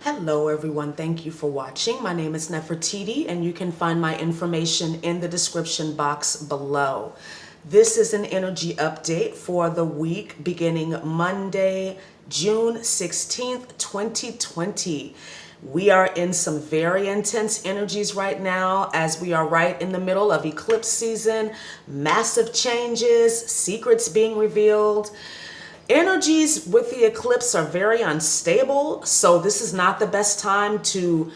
Hello everyone, thank you for watching. My name is Neferititi and you can find my information in the description box below. This is an energy update for the week beginning Monday, June 16th, 2020. We are in some very intense energies right now as we are right in the middle of eclipse season, massive changes, secrets being revealed. Energies with the eclipse are very unstable, so this is not the best time to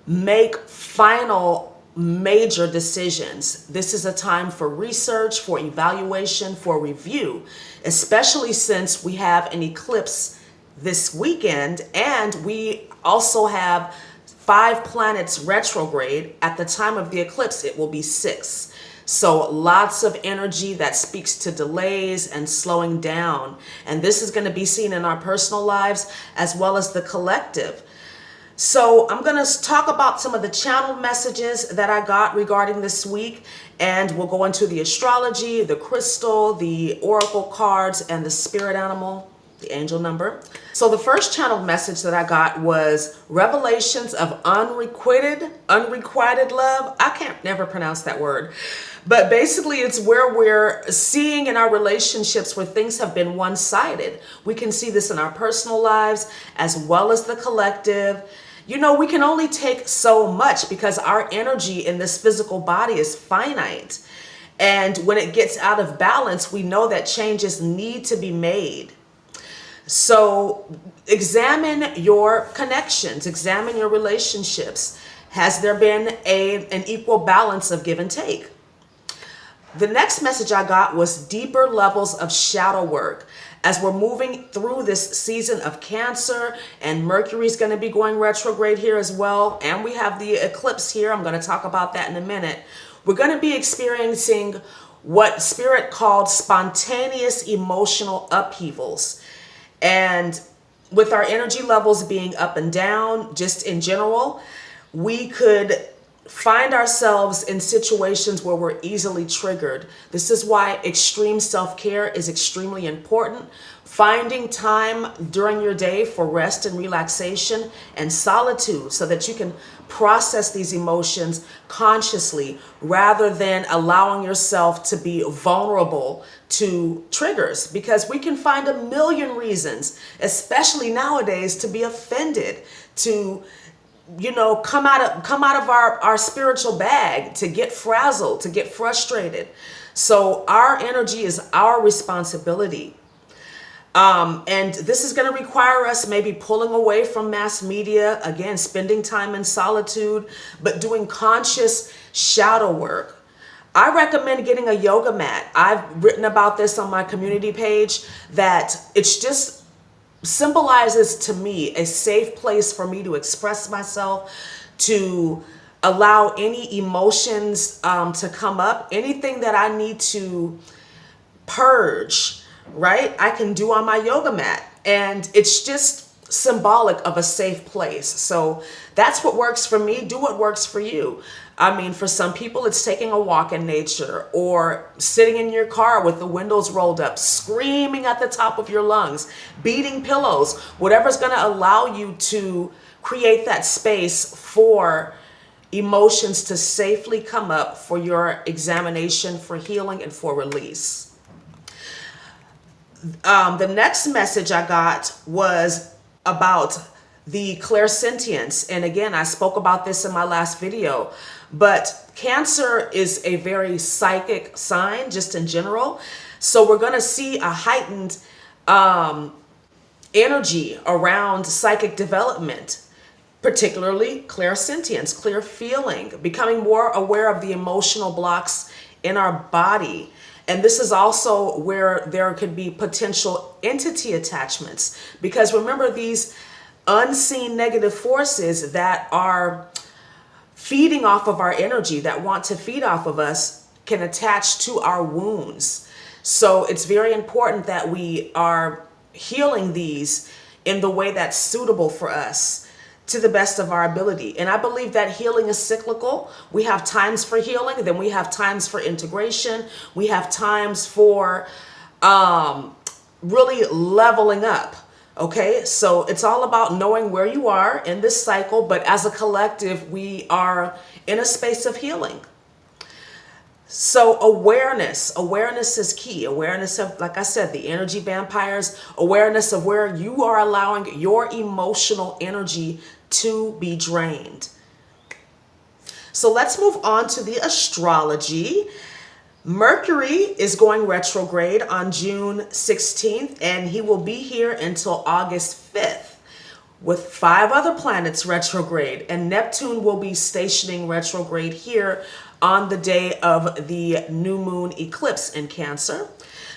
make final major decisions. This is a time for research, for evaluation, for review, especially since we have an eclipse this weekend and we also have 5 planets retrograde. At the time of the eclipse, it will be 6. So lots of energy that speaks to delays and slowing down. And this is going to be seen in our personal lives as well as the collective. So I'm going to talk about some of the channeled messages that I got regarding this week. And we'll go into the astrology, the crystal, the oracle cards, and the spirit animal, the angel number. So the first channeled message that I got was revelations of unrequited love. I can't never pronounce that word. But basically it's where we're seeing in our relationships where things have been one-sided. We can see this in our personal lives as well as the collective. You know, we can only take so much because our energy in this physical body is finite. And when it gets out of balance, we know that changes need to be made. So examine your connections, examine your relationships. Has there been an equal balance of give and take? The next message I got was deeper levels of shadow work. As we're moving through this season of Cancer, and Mercury's going to be going retrograde here as well, and we have the eclipse here. I'm going to talk about that in a minute. We're going to be experiencing what Spirit called spontaneous emotional upheavals. And with our energy levels being up and down, just in general, we could find ourselves in situations where we're easily triggered. This is why extreme self-care is extremely important. Finding time during your day for rest and relaxation and solitude so that you can process these emotions consciously rather than allowing yourself to be vulnerable to triggers, because we can find a million reasons, especially nowadays, to be offended, to come out of our spiritual bag, to get frazzled, to get frustrated. So our energy is our responsibility. And this is going to require us maybe pulling away from mass media, again, spending time in solitude, but doing conscious shadow work. I recommend getting a yoga mat. I've written about this on my community page, that it's just symbolizes to me a safe place for me to express myself, to allow any emotions to come up, anything that I need to purge, right? I can do on my yoga mat, and it's just symbolic of a safe place. So that's what works for me. Do what works for you. I mean, for some people, it's taking a walk in nature or sitting in your car with the windows rolled up, screaming at the top of your lungs, beating pillows, whatever's going to allow you to create that space for emotions to safely come up for your examination, for healing, and for release. The next message I got was about the clairsentience. And again, I spoke about this in my last video, but Cancer is a very psychic sign just in general. So we're going to see a heightened energy around psychic development, particularly clairsentience, clear feeling, becoming more aware of the emotional blocks in our body. And this is also where there could be potential entity attachments, because remember, these unseen negative forces that are feeding off of our energy, that want to feed off of us, can attach to our wounds. So it's very important that we are healing these in the way that's suitable for us, to the best of our ability. And I believe that healing is cyclical. We have times for healing, then we have times for integration. We have times for really leveling up. Okay, so it's all about knowing where you are in this cycle, but as a collective, we are in a space of healing. So awareness is key. Awareness of, like I said, the energy vampires, awareness of where you are allowing your emotional energy to be drained. So let's move on to the astrology. Mercury is going retrograde on June 16th, and he will be here until August 5th, with 5 other planets retrograde, and Neptune will be stationing retrograde here on the day of the new moon eclipse in Cancer.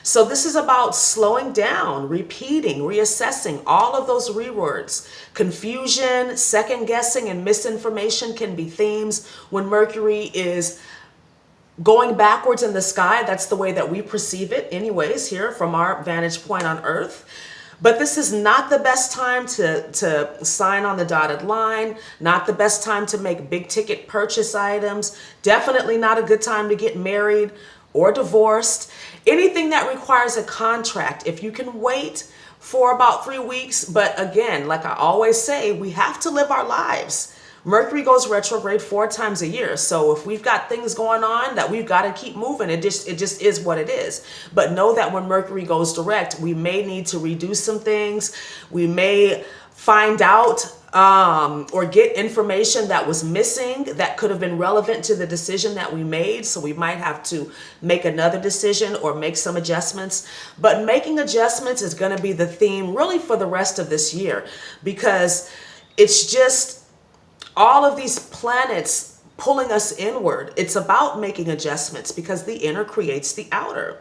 So this is about slowing down, repeating, reassessing, all of those rewords. Confusion, second guessing, and misinformation can be themes when Mercury is going backwards in the sky. That's the way that we perceive it anyways here from our vantage point on Earth. But this is not the best time to sign on the dotted line, not the best time to make big ticket purchase items, definitely not a good time to get married or divorced. Anything that requires a contract, if you can wait for about 3 weeks, but again, like I always say, we have to live our lives. Mercury goes retrograde 4 times a year. So if we've got things going on that we've got to keep moving, it just is what it is. But know that when Mercury goes direct, we may need to redo some things. We may find out or get information that was missing that could have been relevant to the decision that we made. So we might have to make another decision or make some adjustments. But making adjustments is going to be the theme really for the rest of this year, because it's just all of these planets pulling us inward. It's about making adjustments because the inner creates the outer.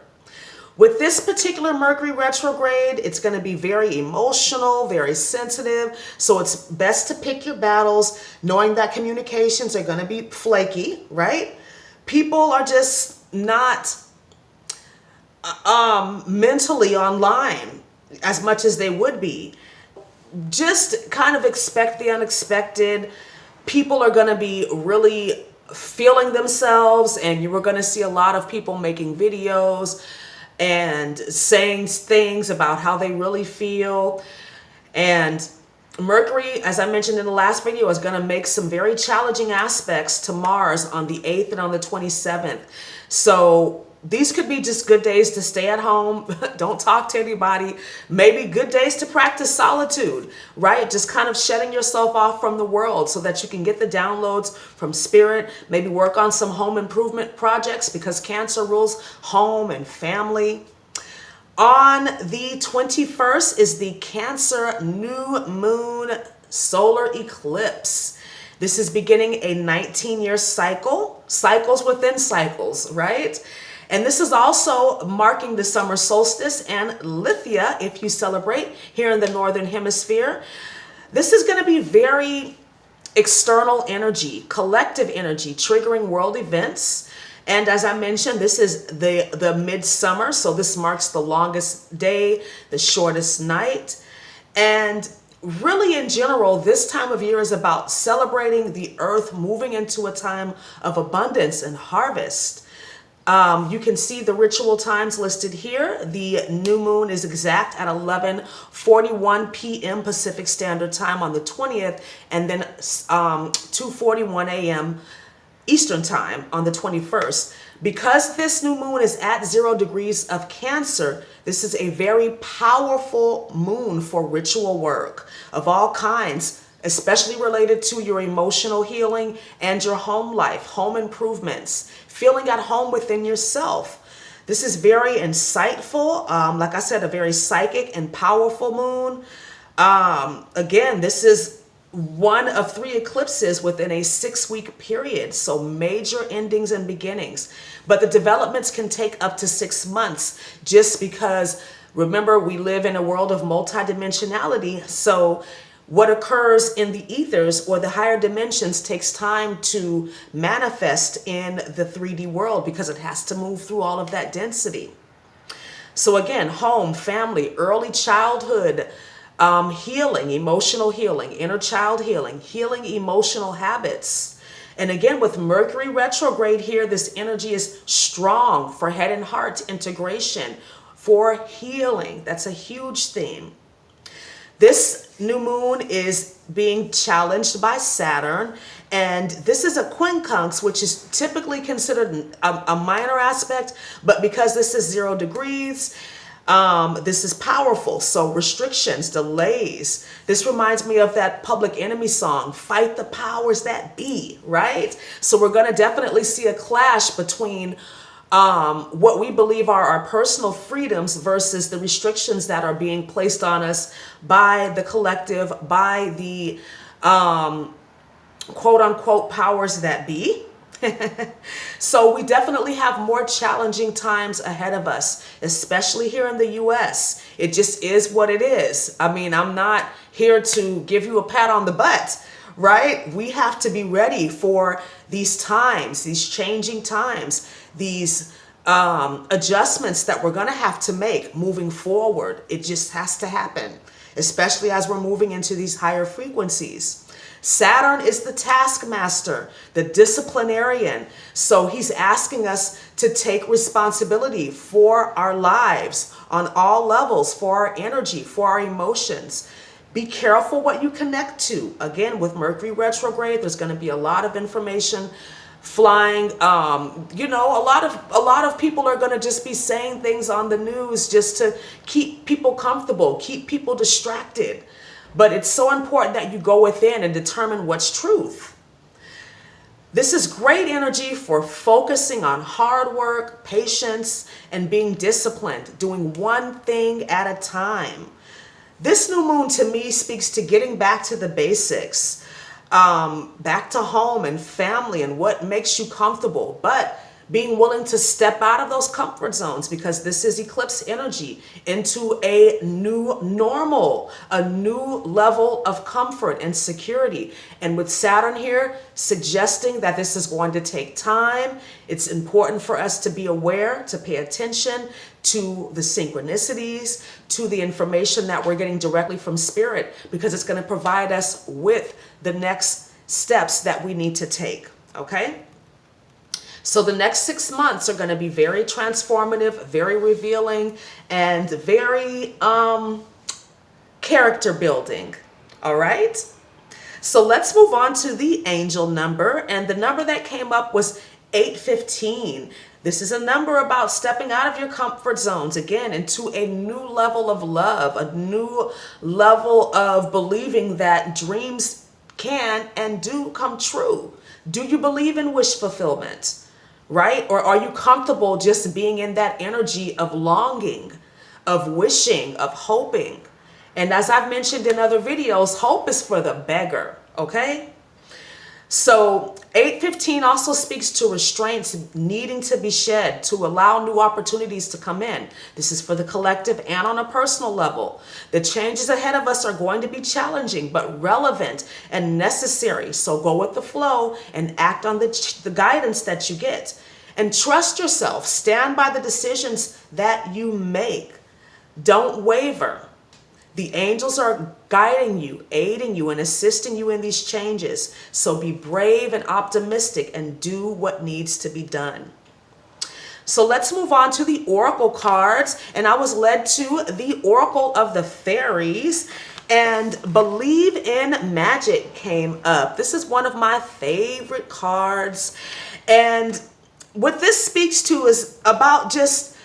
With this particular Mercury retrograde, it's going to be very emotional, very sensitive. So it's best to pick your battles, knowing that communications are going to be flaky, right? People are just not mentally online as much as they would be. Just kind of expect the unexpected. People are going to be really feeling themselves, and you are going to see a lot of people making videos and saying things about how they really feel. And Mercury, as I mentioned in the last video, is going to make some very challenging aspects to Mars on the 8th and on the 27th. So these could be just good days to stay at home, don't talk to anybody, maybe good days to practice solitude, right? Just kind of shutting yourself off from the world so that you can get the downloads from spirit, maybe work on some home improvement projects because Cancer rules home and family. On the 21st is the Cancer new moon solar eclipse. This is beginning a 19-year cycle, cycles within cycles, right? And this is also marking the summer solstice and Lithia, if you celebrate here in the Northern Hemisphere. This is going to be very external energy, collective energy, triggering world events. And as I mentioned, this is the midsummer, so this marks the longest day, the shortest night. And really in general, this time of year is about celebrating the earth moving into a time of abundance and harvest. You can see the ritual times listed here. The new moon is exact at 11:41 p.m. Pacific Standard Time on the 20th, and then 2:41 a.m. Eastern Time on the 21st. Because this new moon is at 0 degrees of Cancer, this is a very powerful moon for ritual work of all kinds, especially related to your emotional healing and your home life, home improvements, feeling at home within yourself. This is very insightful. Like I said, a very psychic and powerful moon. Again, this is one of 3 eclipses within a 6-week period. So major endings and beginnings. But the developments can take up to 6 months just because, remember, we live in a world of multidimensionality. So what occurs in the ethers or the higher dimensions takes time to manifest in the 3D world because it has to move through all of that density. So again, home, family, early childhood, healing, emotional healing, inner child healing, healing emotional habits. And again, with Mercury retrograde here, this energy is strong for head and heart integration, for healing. That's a huge theme. This new moon is being challenged by Saturn, and this is a quincunx, which is typically considered a minor aspect, but because this is 0 degrees, this is powerful. So restrictions, delays. This reminds me of that Public Enemy song, Fight the Powers That Be, right? So we're going to definitely see a clash between what we believe are our personal freedoms versus the restrictions that are being placed on us by the collective, by the quote unquote powers that be. So we definitely have more challenging times ahead of us, especially here in the US. It just is what it is. I mean, I'm not here to give you a pat on the butt, right? We have to be ready for these times, these changing times, these adjustments that we're going to have to make moving forward. It just has to happen, especially as we're moving into these higher frequencies. Saturn is the taskmaster, the disciplinarian. So he's asking us to take responsibility for our lives on all levels, for our energy, for our emotions. Be careful what you connect to. Again, with Mercury retrograde, there's going to be a lot of information flying. You know, a lot of people are going to just be saying things on the news just to keep people comfortable, keep people distracted. But it's so important that you go within and determine what's truth. This is great energy for focusing on hard work, patience, and being disciplined, doing one thing at a time. This new moon to me speaks to getting back to the basics, back to home and family and what makes you comfortable, but being willing to step out of those comfort zones, because this is eclipse energy, into a new normal, a new level of comfort and security. And with Saturn here suggesting that this is going to take time, it's important for us to be aware, to pay attention to the synchronicities, to the information that we're getting directly from Spirit, because it's going to provide us with the next steps that we need to take, okay? So the next 6 months are going to be very transformative, very revealing, and very character building. All right. So let's move on to the angel number. And the number that came up was 815. This is a number about stepping out of your comfort zones, again, into a new level of love, a new level of believing that dreams can and do come true. Do you believe in wish fulfillment? Right? Or are you comfortable just being in that energy of longing, of wishing, of hoping? And as I've mentioned in other videos, hope is for the beggar, okay? So 815 also speaks to restraints needing to be shed to allow new opportunities to come in. This is for the collective and on a personal level. The changes ahead of us are going to be challenging, but relevant and necessary. So go with the flow and act on the guidance that you get. And trust yourself. Stand by the decisions that you make. Don't waver. The angels are guiding you, aiding you, and assisting you in these changes. So be brave and optimistic and do what needs to be done. So let's move on to the oracle cards. And I was led to the Oracle of the Fairies, and Believe in Magic came up. This is one of my favorite cards. And what this speaks to is about just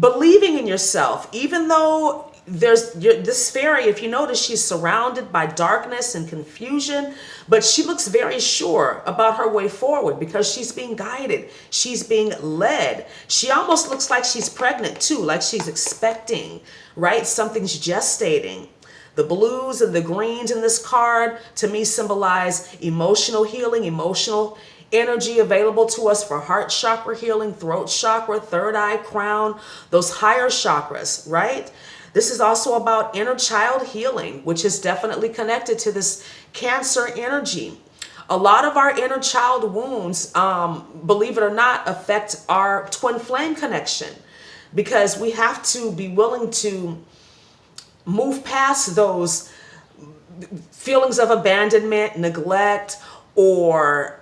believing in yourself, even though this fairy, if you notice, she's surrounded by darkness and confusion, but she looks very sure about her way forward because she's being guided. She's being led. She almost looks like she's pregnant too, like she's expecting, right? Something's gestating. The blues and the greens in this card to me symbolize emotional healing, emotional energy available to us for heart chakra healing, throat chakra, third eye, crown, those higher chakras, right? This is also about inner child healing, which is definitely connected to this Cancer energy. A lot of our inner child wounds, believe it or not, affect our twin flame connection, because we have to be willing to move past those feelings of abandonment, neglect, or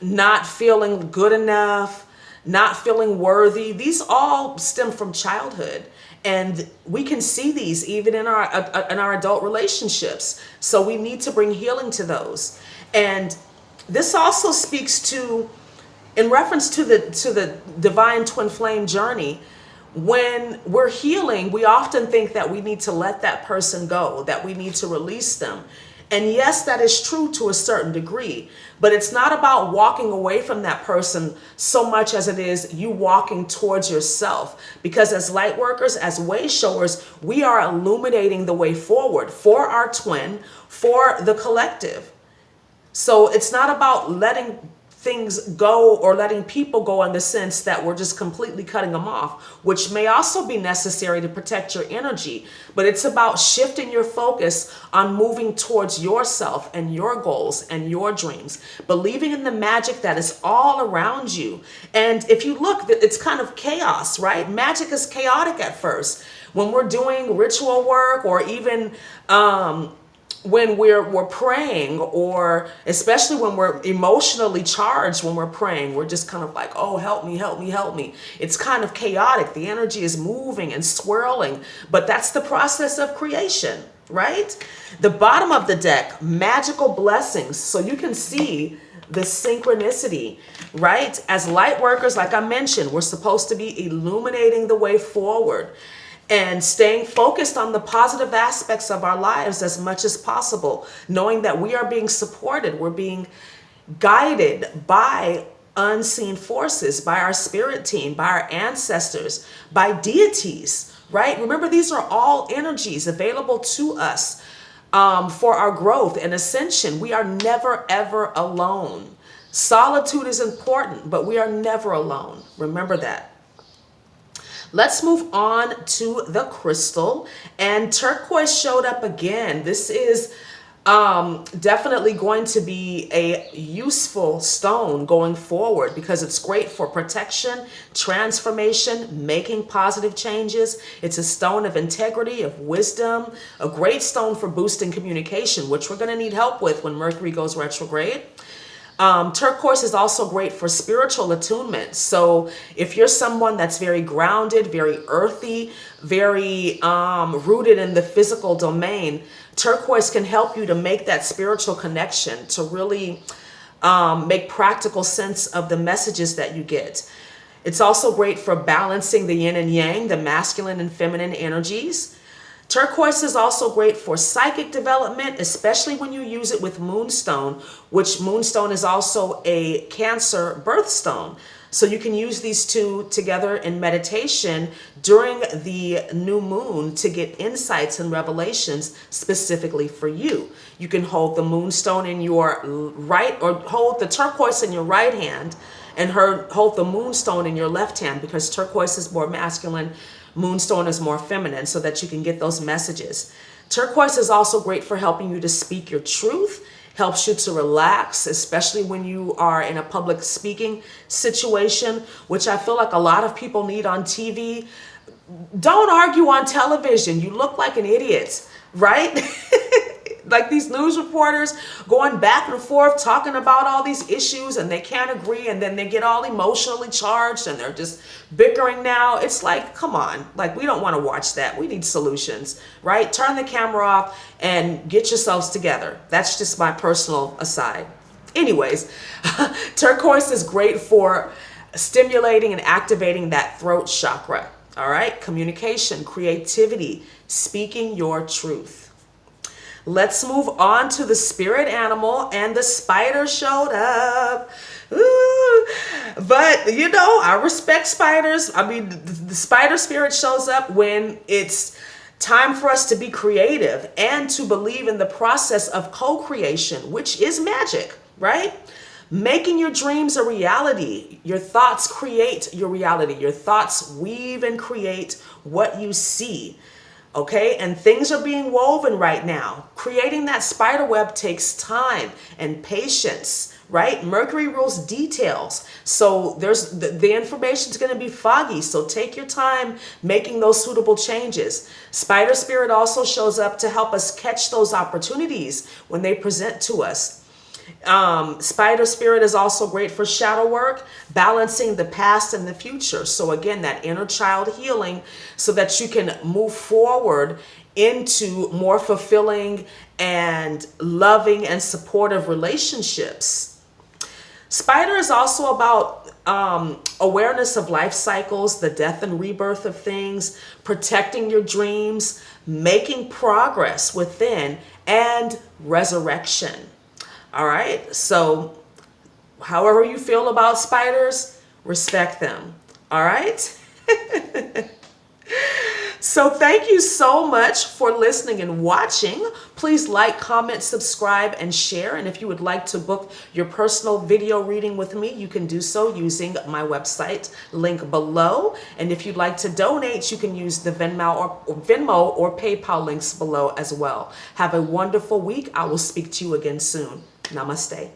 not feeling good enough, not feeling worthy. These all stem from childhood. And we can see these even in our adult relationships. So we need to bring healing to those. And this also speaks to, in reference to the divine twin flame journey, when we're healing, we often think that we need to let that person go, that we need to release them. And yes, that is true to a certain degree, but it's not about walking away from that person so much as it is you walking towards yourself. Because as light workers, as way showers, we are illuminating the way forward for our twin, for the collective. So it's not about letting things go or letting people go in the sense that we're just completely cutting them off, which may also be necessary to protect your energy. But it's about shifting your focus on moving towards yourself and your goals and your dreams, believing in the magic that is all around you. And if you look, it's kind of chaos, right? Magic is chaotic at first. When we're doing ritual work, or even when we're praying, or especially when we're emotionally charged, when we're praying, we're just kind of like, oh, help me, help me, help me. It's kind of chaotic. The energy is moving and swirling, but that's the process of creation, right? The bottom of the deck, magical blessings. So you can see the synchronicity, right? As light workers, like I mentioned, we're supposed to be illuminating the way forward and staying focused on the positive aspects of our lives as much as possible, knowing that we are being supported, we're being guided by unseen forces, by our spirit team, by our ancestors, by deities, right? Remember, these are all energies available to us for our growth and ascension. We are never, ever alone. Solitude is important, but we are never alone. Remember that. Let's move on to the crystal, and turquoise showed up again. This is definitely going to be a useful stone going forward because it's great for protection, transformation, making positive changes. It's a stone of integrity, of wisdom, a great stone for boosting communication, which we're going to need help with when Mercury goes retrograde. Turquoise is also great for spiritual attunement. So if you're someone that's very grounded, very earthy, very rooted in the physical domain, turquoise can help you to make that spiritual connection, to really make practical sense of the messages that you get. It's also great for balancing the yin and yang, the masculine and feminine energies. Turquoise is also great for psychic development, especially when you use it with moonstone, which moonstone is also a Cancer birthstone. So you can use these two together in meditation during the new moon to get insights and revelations specifically for you. You can hold the moonstone in your right, or hold the turquoise in your right hand and hold the moonstone in your left hand, because turquoise is more masculine, moonstone is more feminine, so that you can get those messages. Turquoise is also great for helping you to speak your truth, helps you to relax, especially when you are in a public speaking situation, which I feel like a lot of people need on TV. Don't argue on television. You look like an idiot, right? Like these news reporters going back and forth talking about all these issues, and they can't agree, and then they get all emotionally charged and they're just bickering now. It's like, come on, like, we don't want to watch that. We need solutions, right? Turn the camera off and get yourselves together. That's just my personal aside. Anyways, turquoise is great for stimulating and activating that throat chakra. All right, communication, creativity, speaking your truth. Let's move on to the spirit animal, and the spider showed up. Ooh. But, you know, I respect spiders. I mean, the spider spirit shows up when it's time for us to be creative and to believe in the process of co-creation, which is magic, right? Making your dreams a reality. Your thoughts create your reality. Your thoughts weave and create what you see. Okay, and things are being woven right now. Creating that spider web takes time and patience, right? Mercury rules details. So there's the information is going to be foggy. So take your time making those suitable changes. Spider spirit also shows up to help us catch those opportunities when they present to us. Spider spirit is also great for shadow work, balancing the past and the future. So again, that inner child healing so that you can move forward into more fulfilling and loving and supportive relationships. Spider is also about awareness of life cycles, the death and rebirth of things, protecting your dreams, making progress within, and resurrection. All right, so however you feel about spiders, respect them. All right. So thank you so much for listening and watching. Please like, comment, subscribe, and share. And if you would like to book your personal video reading with me, you can do so using my website link below. And if you'd like to donate, you can use the Venmo or PayPal links below as well. Have a wonderful week. I will speak to you again soon. Namaste.